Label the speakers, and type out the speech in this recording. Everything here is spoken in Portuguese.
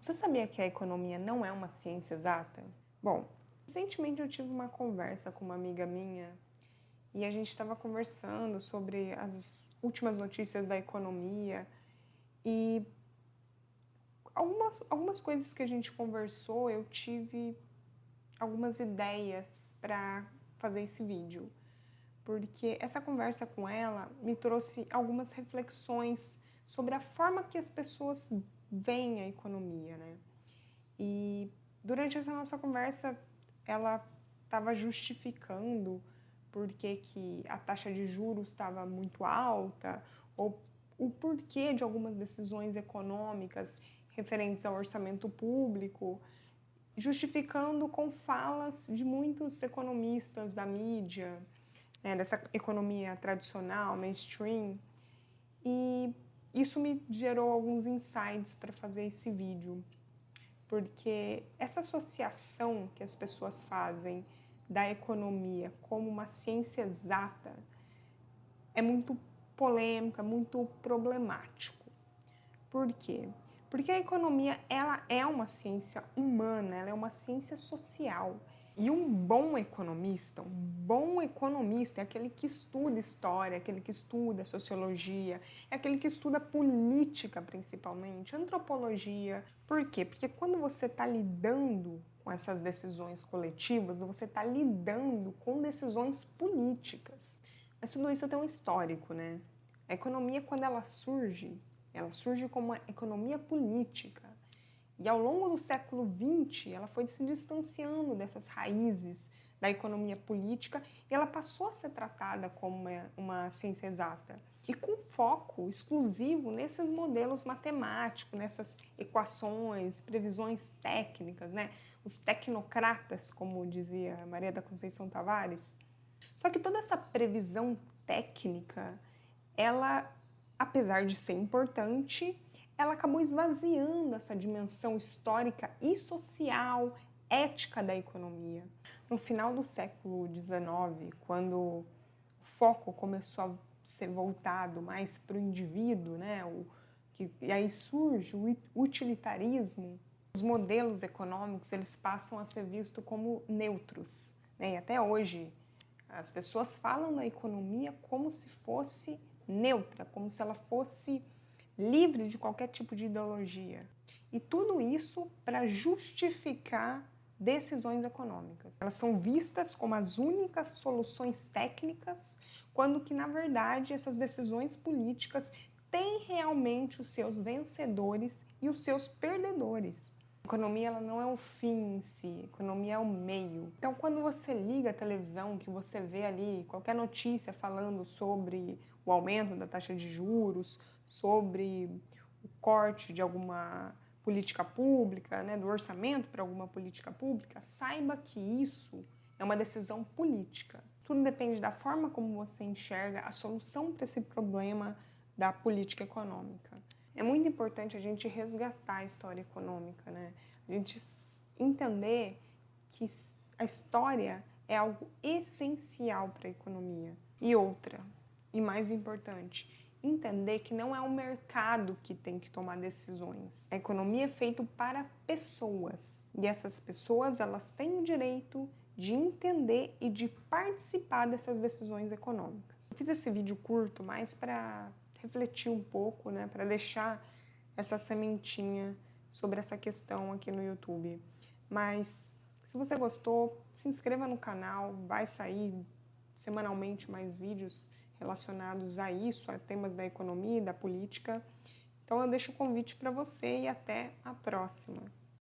Speaker 1: Você sabia que a economia não é uma ciência exata? Bom, recentemente eu tive uma conversa com uma amiga minha e a gente estava conversando sobre as últimas notícias da economia e algumas coisas que a gente conversou, eu tive algumas ideias para fazer esse vídeo, porque essa conversa com ela me trouxe algumas reflexões sobre a forma que as pessoas veem a economia, né? E durante essa nossa conversa, ela estava justificando por que a taxa de juros estava muito alta, ou o porquê de algumas decisões econômicas referentes ao orçamento público, justificando com falas de muitos economistas da mídia, né, dessa economia tradicional, mainstream, e isso me gerou alguns insights para fazer esse vídeo. Porque essa associação que as pessoas fazem da economia como uma ciência exata é muito polêmica, muito problemático. Por quê? Porque a economia, ela é uma ciência humana, ela é uma ciência social. E um bom economista é aquele que estuda história, aquele que estuda sociologia, é aquele que estuda política principalmente, antropologia. Por quê? Porque quando você está lidando com essas decisões coletivas, você está lidando com decisões políticas. Mas tudo isso tem um histórico, né? A economia, quando ela surge como uma economia política. E ao longo do século XX, ela foi se distanciando dessas raízes da economia política e ela passou a ser tratada como uma ciência exata. E com foco exclusivo nesses modelos matemáticos, nessas equações, previsões técnicas, né? Os tecnocratas, como dizia Maria da Conceição Tavares. Só que toda essa previsão técnica, ela, apesar de ser importante, ela acabou esvaziando essa dimensão histórica e social, ética da economia. No final do século XIX, quando o foco começou a ser voltado mais para o indivíduo, né? E aí surge o utilitarismo, os modelos econômicos eles passam a ser vistos como neutros, né? E até hoje as pessoas falam da economia como se fosse neutra, como se ela fosse livre de qualquer tipo de ideologia. E tudo isso para justificar decisões econômicas. Elas são vistas como as únicas soluções técnicas, quando que, na verdade, essas decisões políticas têm realmente os seus vencedores e os seus perdedores. A economia ela não é um fim em si, a economia é um meio. Então, quando você liga a televisão, que você vê ali qualquer notícia falando sobre o aumento da taxa de juros, sobre o corte de alguma política pública, né, do orçamento para alguma política pública, saiba que isso é uma decisão política. Tudo depende da forma como você enxerga a solução para esse problema da política econômica. É muito importante a gente resgatar a história econômica, né? A gente entender que a história é algo essencial para a economia. E outra, e mais importante, entender que não é o mercado que tem que tomar decisões. A economia é feita para pessoas. E essas pessoas, elas têm o direito de entender e de participar dessas decisões econômicas. Eu fiz esse vídeo curto mais para refletir um pouco, né, para deixar essa sementinha sobre essa questão aqui no YouTube. Mas se você gostou, se inscreva no canal, vai sair semanalmente mais vídeos relacionados a isso, a temas da economia e da política. Então eu deixo o convite para você e até a próxima.